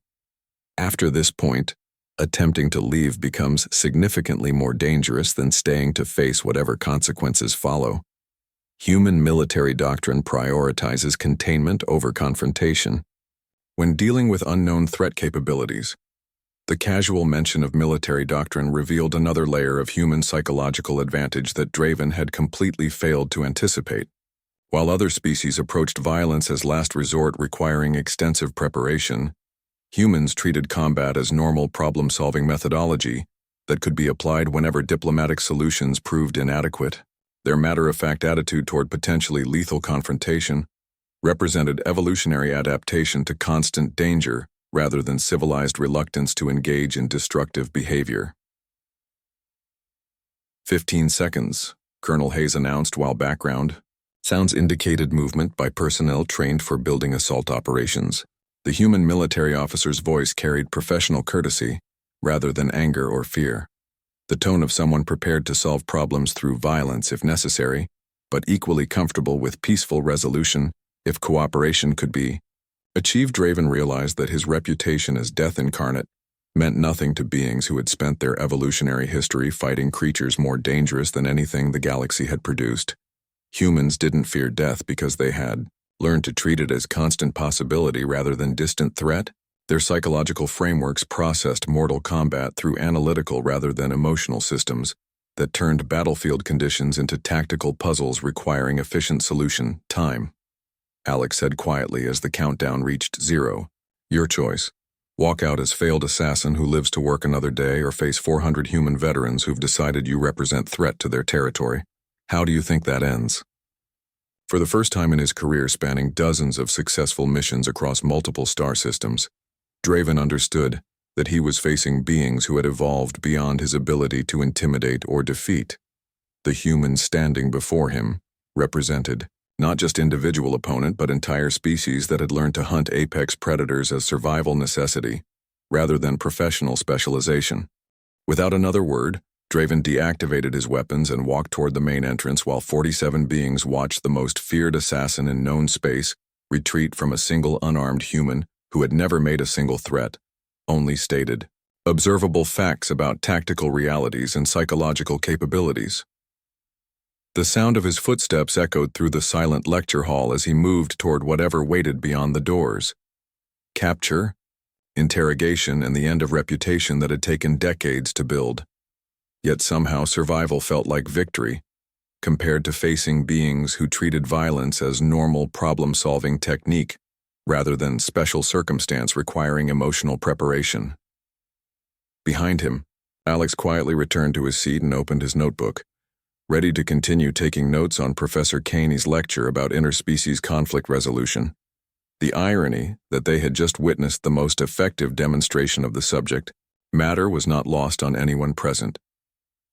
"After this point, attempting to leave becomes significantly more dangerous than staying to face whatever consequences follow. Human military doctrine prioritizes containment over confrontation. When dealing with unknown threat capabilities, the casual mention of military doctrine revealed another layer of human psychological advantage that Draven had completely failed to anticipate. While other species approached violence as last resort requiring extensive preparation, humans treated combat as normal problem-solving methodology that could be applied whenever diplomatic solutions proved inadequate. Their matter-of-fact attitude toward potentially lethal confrontation represented evolutionary adaptation to constant danger rather than civilized reluctance to engage in destructive behavior. 15 seconds, Colonel Hayes announced while background sounds indicated movement by personnel trained for building assault operations. The human military officer's voice carried professional courtesy rather than anger or fear, the tone of someone prepared to solve problems through violence if necessary, but equally comfortable with peaceful resolution if cooperation could be achieved. Draven realized that his reputation as death incarnate meant nothing to beings who had spent their evolutionary history fighting creatures more dangerous than anything the galaxy had produced. Humans didn't fear death because they had learned to treat it as constant possibility rather than distant threat. Their psychological frameworks processed mortal combat through analytical rather than emotional systems that turned battlefield conditions into tactical puzzles requiring efficient solution time. Alex said quietly as the countdown reached 0. "Your choice. Walk out as failed assassin who lives to work another day, or face 400 human veterans who've decided you represent threat to their territory. How do you think that ends?" For the first time in his career spanning dozens of successful missions across multiple star systems, Draven understood that he was facing beings who had evolved beyond his ability to intimidate or defeat. The humans standing before him represented Not just individual opponent, but entire species that had learned to hunt apex predators as survival necessity, rather than professional specialization. Without another word, Draven deactivated his weapons and walked toward the main entrance while 47 beings watched the most feared assassin in known space retreat from a single unarmed human who had never made a single threat, only stated observable facts about tactical realities and psychological capabilities. The sound of his footsteps echoed through the silent lecture hall as he moved toward whatever waited beyond the doors. Capture, interrogation, and the end of reputation that had taken decades to build. Yet somehow survival felt like victory, compared to facing beings who treated violence as normal problem-solving technique rather than special circumstance requiring emotional preparation. Behind him, Alex quietly returned to his seat and opened his notebook, ready to continue taking notes on Professor Caney's lecture about interspecies conflict resolution. The irony that they had just witnessed the most effective demonstration of the subject matter was not lost on anyone present.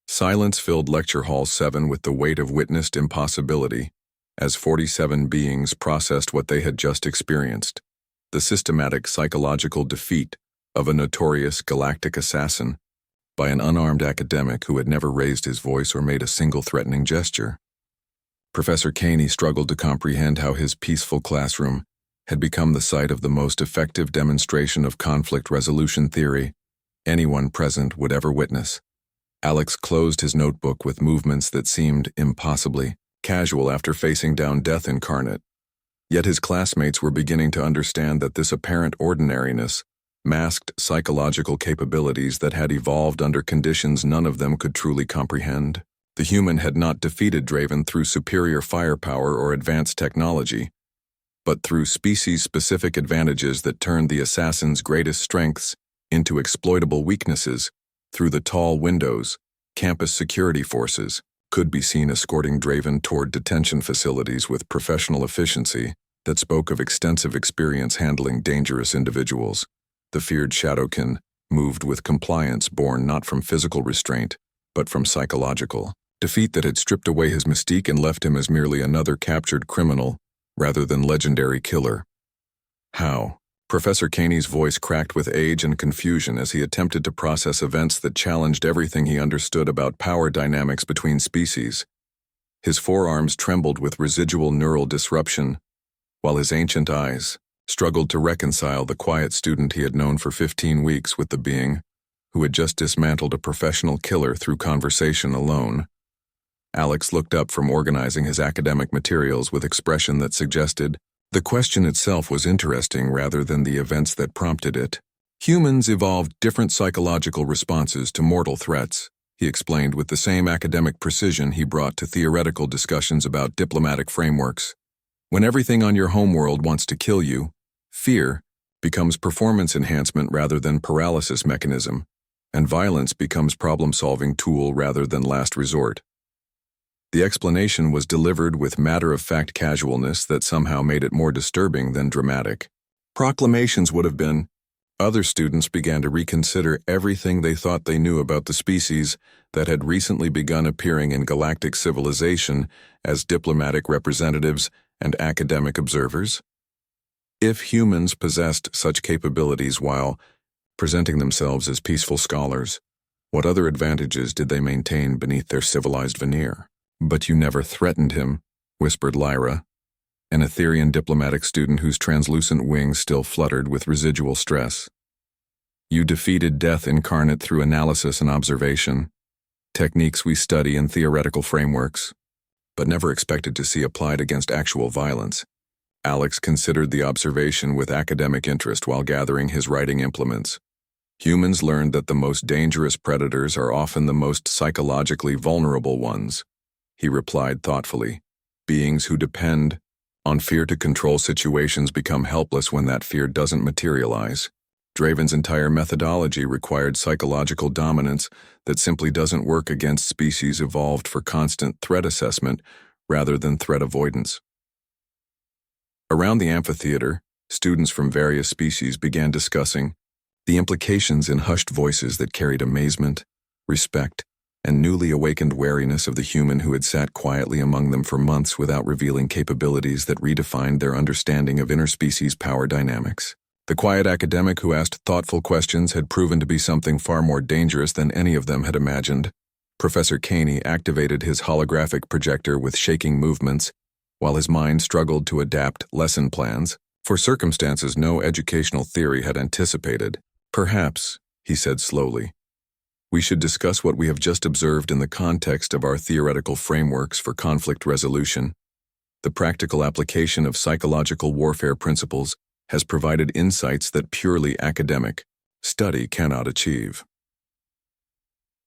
Silence filled Lecture Hall 7 with the weight of witnessed impossibility as 47 beings processed what they had just experienced, the systematic psychological defeat of a notorious galactic assassin by an unarmed academic who had never raised his voice or made a single threatening gesture. Professor Caney struggled to comprehend how his peaceful classroom had become the site of the most effective demonstration of conflict resolution theory anyone present would ever witness. Alex closed his notebook with movements that seemed impossibly casual after facing down death incarnate. Yet his classmates were beginning to understand that this apparent ordinariness masked psychological capabilities that had evolved under conditions none of them could truly comprehend. The human had not defeated Draven through superior firepower or advanced technology, but through species-specific advantages that turned the assassin's greatest strengths into exploitable weaknesses. Through the tall windows, campus security forces could be seen escorting Draven toward detention facilities with professional efficiency that spoke of extensive experience handling dangerous individuals. The feared Shadowkin moved with compliance born not from physical restraint, but from psychological defeat that had stripped away his mystique and left him as merely another captured criminal rather than legendary killer. How? Professor Caney's voice cracked with age and confusion as he attempted to process events that challenged everything he understood about power dynamics between species. His forearms trembled with residual neural disruption, while his ancient eyes struggled to reconcile the quiet student he had known for 15 weeks with the being who had just dismantled a professional killer through conversation alone. Alex looked up from organizing his academic materials with expression that suggested the question itself was interesting rather than the events that prompted it. Humans evolved different psychological responses to mortal threats, he explained with the same academic precision he brought to theoretical discussions about diplomatic frameworks. When everything on your homeworld wants to kill you, fear becomes performance enhancement rather than paralysis mechanism, and violence becomes problem-solving tool rather than last resort. The explanation was delivered with matter-of-fact casualness that somehow made it more disturbing than dramatic. Proclamations would have been. Other students began to reconsider everything they thought they knew about the species that had recently begun appearing in galactic civilization as diplomatic representatives and academic observers. If humans possessed such capabilities while presenting themselves as peaceful scholars, what other advantages did they maintain beneath their civilized veneer? "But you never threatened him," whispered Lyra, an Etherian diplomatic student whose translucent wings still fluttered with residual stress. "You defeated death incarnate through analysis and observation, techniques we study in theoretical frameworks, but never expected to see applied against actual violence." Alex considered the observation with academic interest while gathering his writing implements. Humans learned that the most dangerous predators are often the most psychologically vulnerable ones, he replied thoughtfully. Beings who depend on fear to control situations become helpless when that fear doesn't materialize. Draven's entire methodology required psychological dominance that simply doesn't work against species evolved for constant threat assessment rather than threat avoidance. Around the amphitheater, students from various species began discussing the implications in hushed voices that carried amazement, respect, and newly awakened wariness of the human who had sat quietly among them for months without revealing capabilities that redefined their understanding of interspecies power dynamics. The quiet academic who asked thoughtful questions had proven to be something far more dangerous than any of them had imagined. Professor Caney activated his holographic projector with shaking movements, while his mind struggled to adapt lesson plans for circumstances no educational theory had anticipated. "Perhaps," he said slowly, "we should discuss what we have just observed in the context of our theoretical frameworks for conflict resolution. The practical application of psychological warfare principles has provided insights that purely academic study cannot achieve."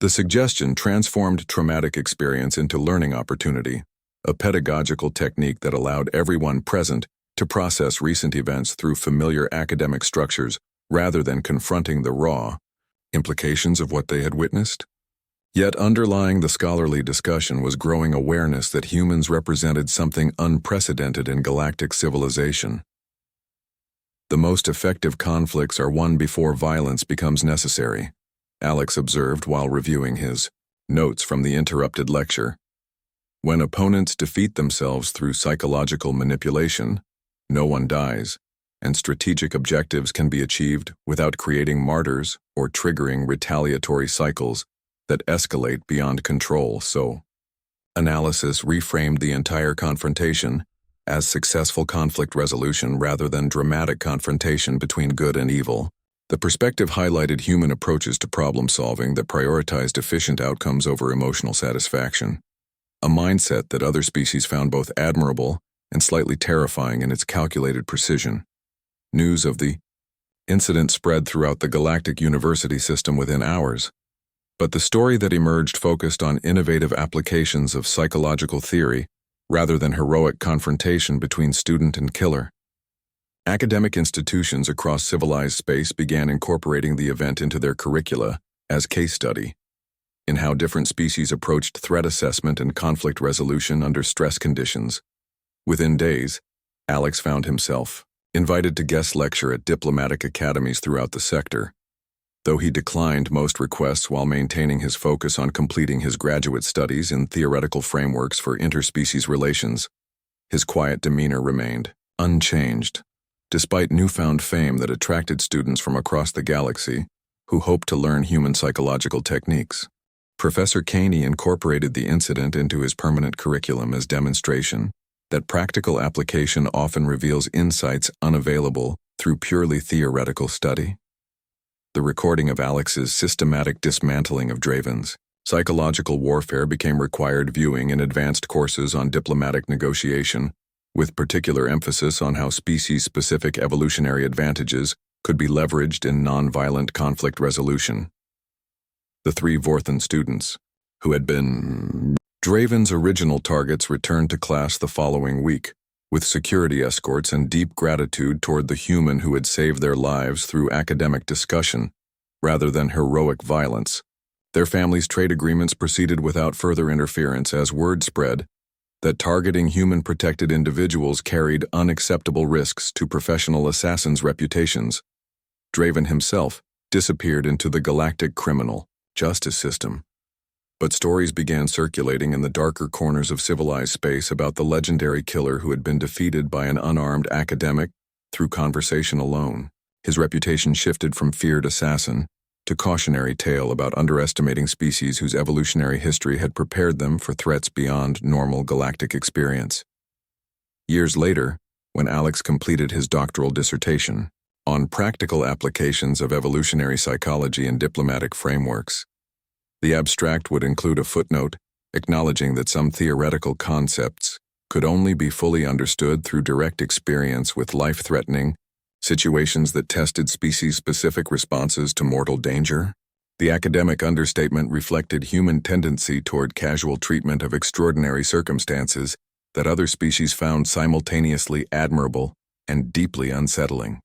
The suggestion transformed traumatic experience into learning opportunity, a pedagogical technique that allowed everyone present to process recent events through familiar academic structures rather than confronting the raw implications of what they had witnessed. Yet underlying the scholarly discussion was growing awareness that humans represented something unprecedented in galactic civilization. "The most effective conflicts are won before violence becomes necessary," Alex observed while reviewing his notes from the interrupted lecture. "When opponents defeat themselves through psychological manipulation, no one dies, and strategic objectives can be achieved without creating martyrs or triggering retaliatory cycles that escalate beyond control." So, analysis reframed the entire confrontation as successful conflict resolution rather than dramatic confrontation between good and evil. The perspective highlighted human approaches to problem solving that prioritized efficient outcomes over emotional satisfaction, a mindset that other species found both admirable and slightly terrifying in its calculated precision. News of the incident spread throughout the Galactic University system within hours, but the story that emerged focused on innovative applications of psychological theory rather than heroic confrontation between student and killer. Academic institutions across civilized space began incorporating the event into their curricula as case study in how different species approached threat assessment and conflict resolution under stress conditions. Within days, Alex found himself invited to guest lecture at diplomatic academies throughout the sector. Though he declined most requests while maintaining his focus on completing his graduate studies in theoretical frameworks for interspecies relations, his quiet demeanor remained unchanged, despite newfound fame that attracted students from across the galaxy who hoped to learn human psychological techniques. Professor Caney incorporated the incident into his permanent curriculum as demonstration that practical application often reveals insights unavailable through purely theoretical study. The recording of Alex's systematic dismantling of Draven's psychological warfare became required viewing in advanced courses on diplomatic negotiation, with particular emphasis on how species-specific evolutionary advantages could be leveraged in nonviolent conflict resolution. The three Vorthan students, who had been Draven's original targets, returned to class the following week, with security escorts and deep gratitude toward the human who had saved their lives through academic discussion, rather than heroic violence. Their families' trade agreements proceeded without further interference as word spread that targeting human-protected individuals carried unacceptable risks to professional assassins' reputations. Draven himself disappeared into the galactic criminal justice system. But stories began circulating in the darker corners of civilized space about the legendary killer who had been defeated by an unarmed academic through conversation alone. His reputation shifted from feared assassin to cautionary tale about underestimating species whose evolutionary history had prepared them for threats beyond normal galactic experience. Years later, when Alex completed his doctoral dissertation on practical applications of evolutionary psychology in diplomatic frameworks, the abstract would include a footnote acknowledging that some theoretical concepts could only be fully understood through direct experience with life-threatening situations that tested species-specific responses to mortal danger. The academic understatement reflected human tendency toward casual treatment of extraordinary circumstances that other species found simultaneously admirable and deeply unsettling.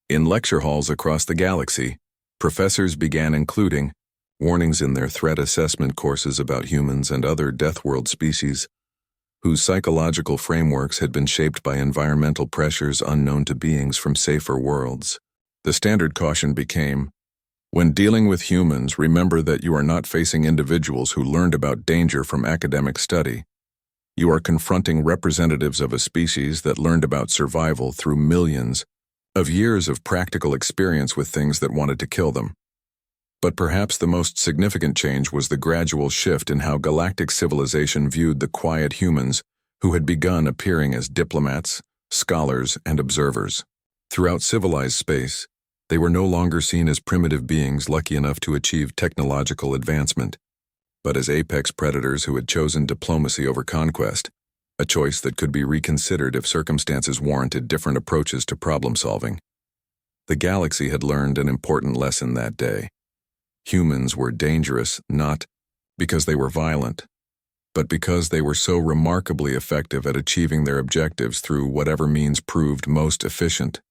In lecture halls across the galaxy, professors began including warnings in their threat assessment courses about humans and other deathworld species, whose psychological frameworks had been shaped by environmental pressures unknown to beings from safer worlds. The standard caution became, When dealing with humans, remember that you are not facing individuals who learned about danger from academic study. You are confronting representatives of a species that learned about survival through millions of years of practical experience with things that wanted to kill them. But perhaps the most significant change was the gradual shift in how galactic civilization viewed the quiet humans who had begun appearing as diplomats, scholars, and observers. Throughout civilized space, they were no longer seen as primitive beings lucky enough to achieve technological advancement, but as apex predators who had chosen diplomacy over conquest, a choice that could be reconsidered if circumstances warranted different approaches to problem solving. The galaxy had learned an important lesson that day. Humans were dangerous not because they were violent, but because they were so remarkably effective at achieving their objectives through whatever means proved most efficient,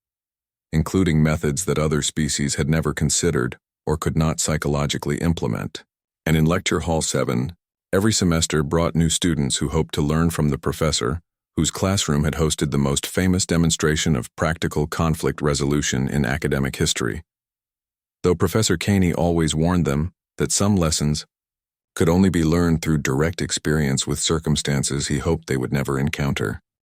including methods that other species had never considered or could not psychologically implement. And in Lecture Hall 7, every semester brought new students who hoped to learn from the professor, whose classroom had hosted the most famous demonstration of practical conflict resolution in academic history. Though Professor Caney always warned them that some lessons could only be learned through direct experience with circumstances he hoped they would never encounter.